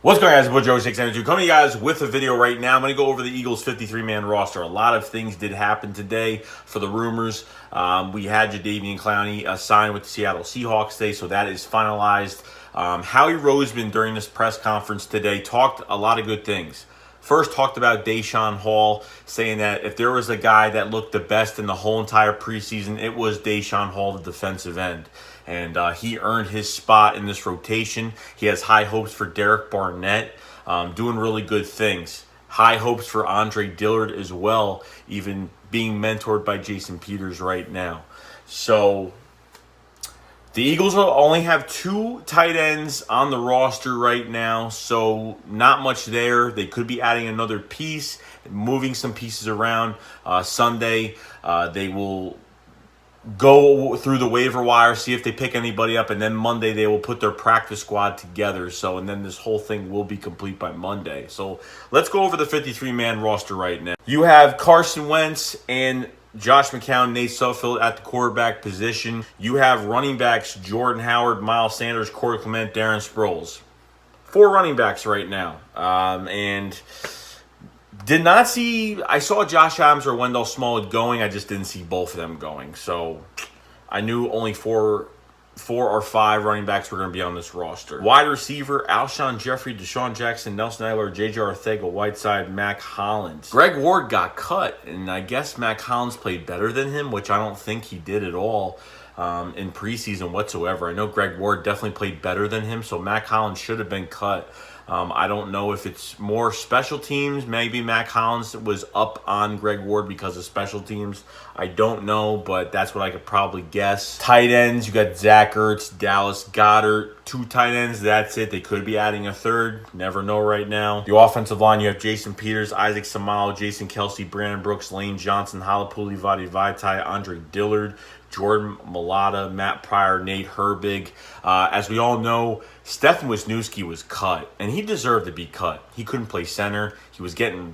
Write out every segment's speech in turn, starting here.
What's going on, guys? It's Joey 692 coming to you guys with a video right now. I'm going to go over the Eagles' 53-man roster. A lot of things did happen today for the rumors. We had Jadeveon Clowney signed with the Seattle Seahawks today, so that is finalized. Howie Roseman, during this press conference today, talked a lot of good things. First, talked about Deshaun Hall, saying that if there was a guy that looked the best in the whole entire preseason, it was Deshaun Hall, the defensive end. And he earned his spot in this rotation. He has high hopes for Derek Barnett, doing really good things. High hopes for Andre Dillard as well, even being mentored by Jason Peters right now. So the Eagles will only have 2 tight ends on the roster right now, so not much there. They could be adding another piece, moving some pieces around. Sunday, they will go through the waiver wire, see if they pick anybody up, and then Monday they will put their practice squad together. And then this whole thing will be complete by Monday. So let's go over the 53-man roster right now. You have Carson Wentz and Josh McCown, Nate Sudfeld at the quarterback position. You have running backs Jordan Howard, Miles Sanders, Corey Clement, Darren Sproles. 4 running backs right now. And did not see, I saw Josh Adams or Wendell Smallwood going. I just didn't see both of them going. So I knew only 4 or 5 running backs were going to be on this roster. Wide receiver, Alshon Jeffrey, Deshaun Jackson, Nelson Aguilar, J.J. Arcega-Whiteside, Mac Hollins. Greg Ward got cut, and I guess Mac Hollins played better than him, which I don't think he did at all in preseason whatsoever. I know Greg Ward definitely played better than him, so Mac Hollins should have been cut. I don't know if it's more special teams. Maybe Mac Hollins was up on Greg Ward because of special teams. I don't know, but that's what I could probably guess. Tight ends, you got Zach Ertz, Dallas Goedert. 2 tight ends, that's it. They could be adding a third. Never know right now. The offensive line, you have Jason Peters, Isaac Seumalo, Jason Kelsey, Brandon Brooks, Lane Johnson, Halapuli Vaitai, Andre Dillard, Jordan Mailata, Matt Pryor, Nate Herbig. As we all know, Stefan Wisniewski was cut, and he deserved to be cut. He couldn't play center. He was getting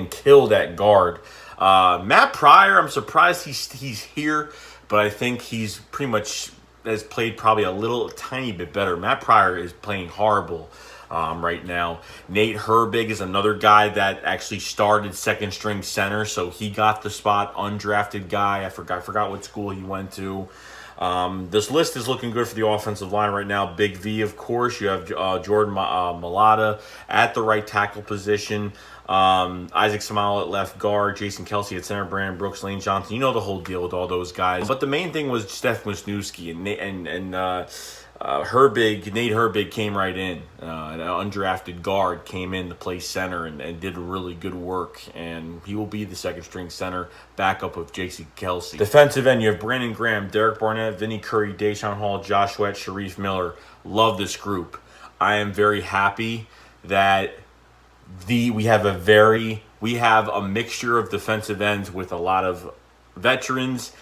killed at guard. Matt Pryor, I'm surprised he's here, but I think he's pretty much has played probably a tiny bit better. Matt Pryor is playing horrible right now. Nate Herbig is another guy that actually started second string center, so he got the spot. Undrafted guy. I forgot what school he went to. This list is looking good for the offensive line right now. Big V, of course. You have Jordan Mailata at the right tackle position. Isaac Seumalo at left guard, Jason Kelsey at center, Brandon Brooks, Lane Johnson. You know the whole deal with all those guys. But the main thing was Stefan Wisniewski and Nate Herbig came right in. An undrafted guard came in to play center and did really good work. And he will be the second string center, backup of Jason Kelsey. Defensive end, you have Brandon Graham, Derek Barnett, Vinny Curry, Deshaun Hall, Josh Sweat, Sharif Miller. Love this group. I am very happy that we have a mixture of defensive ends with a lot of veterans,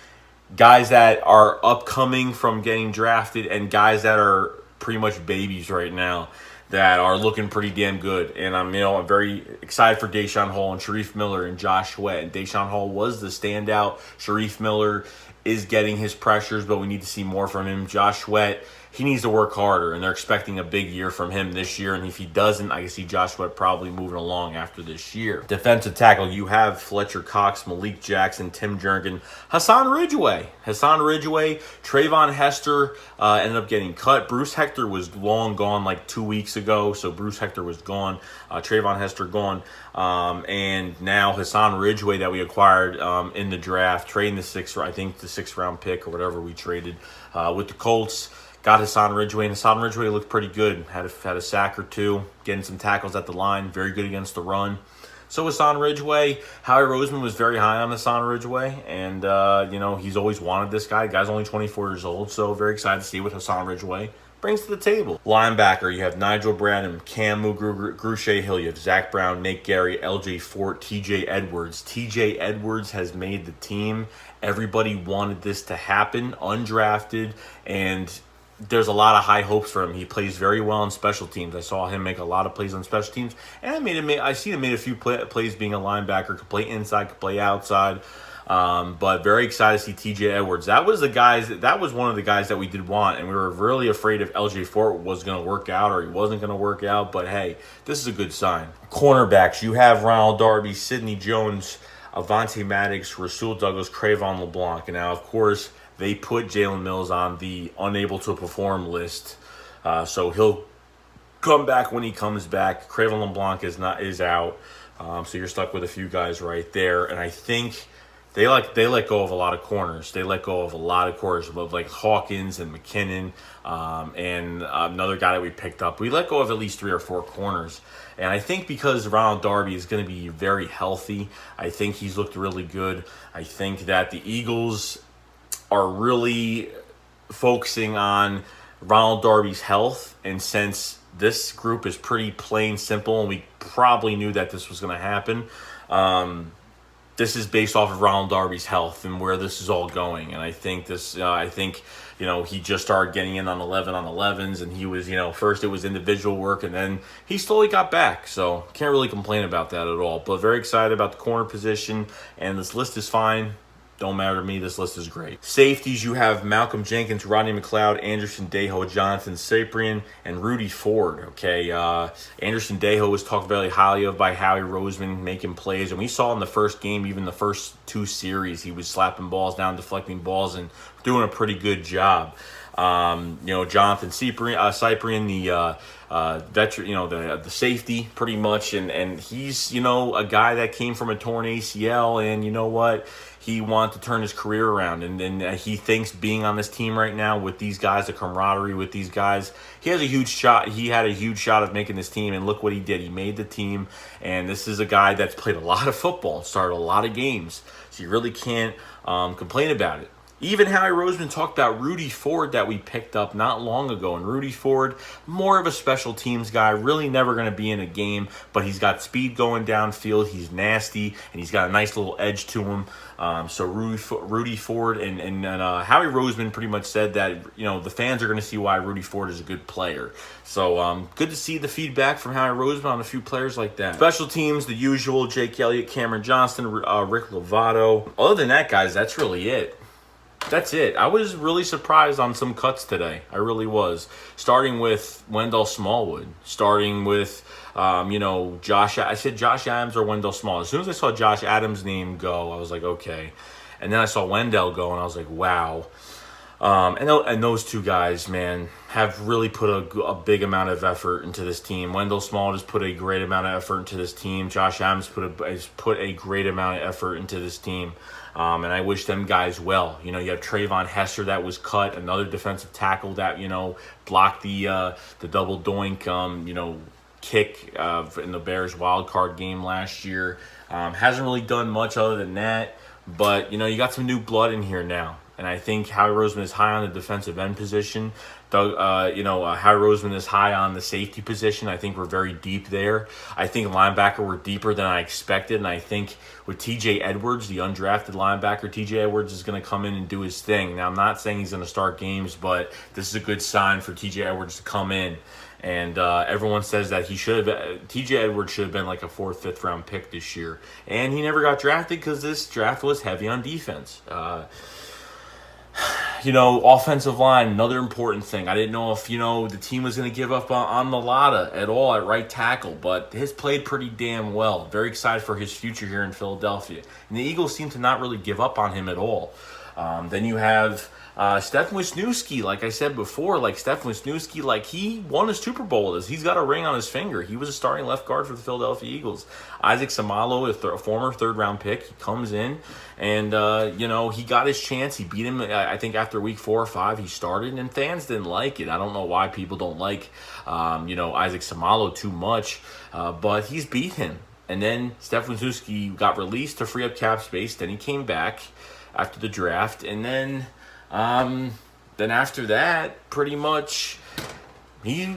guys that are upcoming from getting drafted, and guys that are pretty much babies right now that are looking pretty damn good. And I'm very excited for Deshaun Hall and Sharif Miller and Josh Sweat. And Deshaun Hall was the standout. Sharif Miller is getting his pressures, but we need to see more from him. Josh Sweat, he needs to work harder, and they're expecting a big year from him this year. And if he doesn't, I can see Josh Sweat probably moving along after this year. Defensive tackle, you have Fletcher Cox, Malik Jackson, Tim Jernigan, Hassan Ridgeway, Trayvon Hester ended up getting cut. Bruce Hector was long gone like 2 weeks ago, so Bruce Hector was gone. Trayvon Hester gone. And now Hassan Ridgeway that we acquired in the draft, trading the 6th round pick or whatever we traded with the Colts. Got Hassan Ridgeway, and Hassan Ridgeway looked pretty good. Had a sack or 2, getting some tackles at the line. Very good against the run. So Hassan Ridgeway, Howie Roseman was very high on Hassan Ridgeway, and he's always wanted this guy. The guy's only 24 years old, so very excited to see what Hassan Ridgeway brings to the table. Linebacker, you have Nigel Bradham, Cam Grugier Hill, you have Zach Brown, Nate Gary, LJ Fort, TJ Edwards. TJ Edwards has made the team. Everybody wanted this to happen, undrafted, and there's a lot of high hopes for him. He plays very well on special teams. I saw him make a lot of plays on special teams, and I seen him made a few plays being a linebacker. Could play inside, could play outside. But very excited to see TJ Edwards. That was one of the guys that we did want, and we were really afraid if LJ Fort was going to work out or he wasn't going to work out. But hey, this is a good sign. Cornerbacks, you have Ronald Darby, Sidney Jones, Avante Maddox, Rasul Douglas, Cravon LeBlanc. And now, of course, they put Jalen Mills on the unable to perform list. So he'll come back when he comes back. Cravon LeBlanc is out. So you're stuck with a few guys right there. And I think they let go of a lot of corners. They let go of a lot of corners, like Hawkins and McKinnon, and another guy that we picked up. We let go of at least 3 or 4 corners. And I think because Ronald Darby is going to be very healthy, I think he's looked really good. I think that the Eagles are really focusing on Ronald Darby's health. And since this group is pretty plain simple, and we probably knew that this was going to happen, this is based off of Ronald Darby's health and where this is all going. And I think he just started getting in on 11-on-11s, and he was, first it was individual work, and then he slowly got back. So can't really complain about that at all. But very excited about the corner position, and this list is fine. Don't matter to me. This list is great. Safeties, you have Malcolm Jenkins, Rodney McLeod, Anderson Dejo, Jonathan Cyprien, and Rudy Ford. Okay, Anderson Dejo was talked very highly of by Howie Roseman, making plays. And we saw in the first game, even the first 2 series, he was slapping balls down, deflecting balls, and doing a pretty good job. Jonathan Cyprien, the veteran, the safety pretty much. And he's, a guy that came from a torn ACL, and you know what? He wanted to turn his career around, and he thinks being on this team right now with these guys, the camaraderie with these guys, he has a huge shot. He had a huge shot of making this team, and look what he did. He made the team, and this is a guy that's played a lot of football, started a lot of games, so you really can't complain about it. Even Howie Roseman talked about Rudy Ford that we picked up not long ago. And Rudy Ford, more of a special teams guy, really never going to be in a game, but he's got speed going downfield. He's nasty, and he's got a nice little edge to him. So Rudy Ford and Howie Roseman pretty much said that, the fans are going to see why Rudy Ford is a good player. So good to see the feedback from Howie Roseman on a few players like that. Special teams, the usual, Jake Elliott, Cameron Johnston, Rick Lovato. Other than that, guys, that's really it. That's it. I was really surprised on some cuts today. I really was. Starting with Wendell Smallwood. Starting with, Josh. I said Josh Adams or Wendell Smallwood. As soon as I saw Josh Adams' name go, I was like, okay. And then I saw Wendell go, and I was like, wow. And those 2 guys, man, have really put a big amount of effort into this team. Wendell Smallwood has put a great amount of effort into this team. Josh Adams has put a great amount of effort into this team. And I wish them guys well. You have Trayvon Hester that was cut, another defensive tackle that, blocked the double doink, kick in the Bears wild card game last year. Hasn't really done much other than that. But, you got some new blood in here now. And I think Howie Roseman is high on the defensive end position. Howie Roseman is high on the safety position. I think we're very deep there. I think linebacker we're deeper than I expected. And I think with TJ Edwards, the undrafted linebacker, TJ Edwards is going to come in and do his thing. Now, I'm not saying he's going to start games, but this is a good sign for TJ Edwards to come in. And everyone says that TJ Edwards should have been like a 4th, 5th round pick this year. And he never got drafted because this draft was heavy on defense. Offensive line, another important thing. I didn't know if, the team was going to give up on Malata at all at right tackle, but he's played pretty damn well. Very excited for his future here in Philadelphia. And the Eagles seem to not really give up on him at all. Then you have Stefan Wisniewski, like I said before, Stefan Wisniewski, he won a Super Bowl with us. He's got a ring on his finger. He was a starting left guard for the Philadelphia Eagles. Isaac Samalo, a former 3rd-round pick, he comes in, and, he got his chance. He beat him, I think, after week 4 or 5, he started, and fans didn't like it. I don't know why people don't like, Isaac Samalo too much, but he's beat him. And then Stefan Wisniewski got released to free up cap space. Then he came back after the draft, and then after that, pretty much, he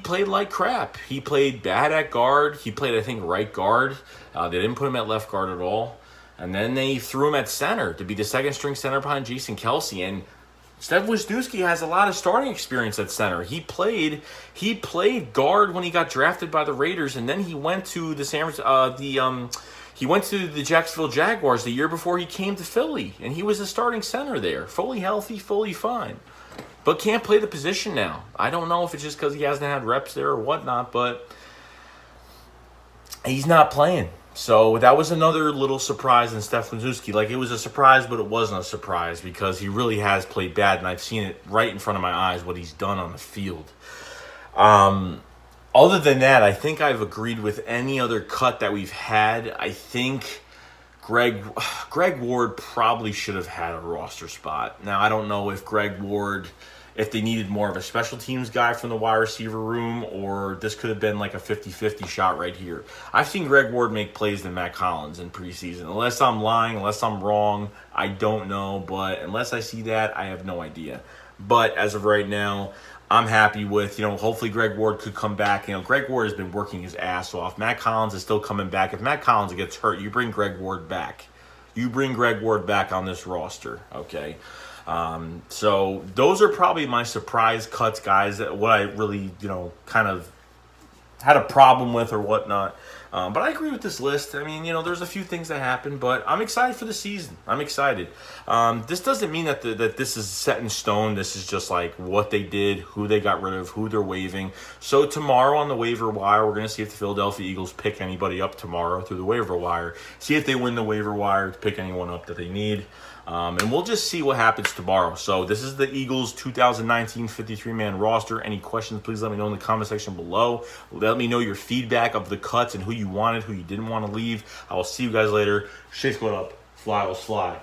played like crap. He played bad at guard. He played, I think, right guard. They didn't put him at left guard at all. And then they threw him at center to be the 2nd-string center behind Jason Kelsey. And Stefan Wisniewski has a lot of starting experience at center. He played guard when he got drafted by the Raiders, and then he went to He went to the Jacksonville Jaguars the year before he came to Philly, and he was a starting center there, fully healthy, fully fine. But can't play the position now. I don't know if it's just because he hasn't had reps there or whatnot, but he's not playing. So that was another little surprise in Stefanowski. Like, it was a surprise, but it wasn't a surprise because he really has played bad, and I've seen it right in front of my eyes what he's done on the field. Other than that, I think I've agreed with any other cut that we've had. I think Greg Ward probably should have had a roster spot. Now, I don't know if Greg Ward, if they needed more of a special teams guy from the wide receiver room, or this could have been like a 50-50 shot right here. I've seen Greg Ward make plays than Matt Collins in preseason. Unless I'm lying, unless I'm wrong, I don't know. But unless I see that, I have no idea. But as of right now, I'm happy with, hopefully Greg Ward could come back. Greg Ward has been working his ass off. Matt Collins is still coming back. If Matt Collins gets hurt, you bring Greg Ward back. You bring Greg Ward back on this roster, okay? So those are probably my surprise cuts, guys, what I really, kind of had a problem with or whatnot. But I agree with this list. I mean, there's a few things that happen, but I'm excited for the season. I'm excited. This doesn't mean that that this is set in stone. This is just like what they did, who they got rid of, who they're waiving. So tomorrow on the waiver wire, we're going to see if the Philadelphia Eagles pick anybody up tomorrow through the waiver wire. See if they win the waiver wire to pick anyone up that they need. And we'll just see what happens tomorrow. So this is the Eagles 2019 53-man roster. Any questions, please let me know in the comment section below. Let me know your feedback of the cuts and who you wanted, who you didn't want to leave. I will see you guys later. Shakes going up. Fly, let's fly.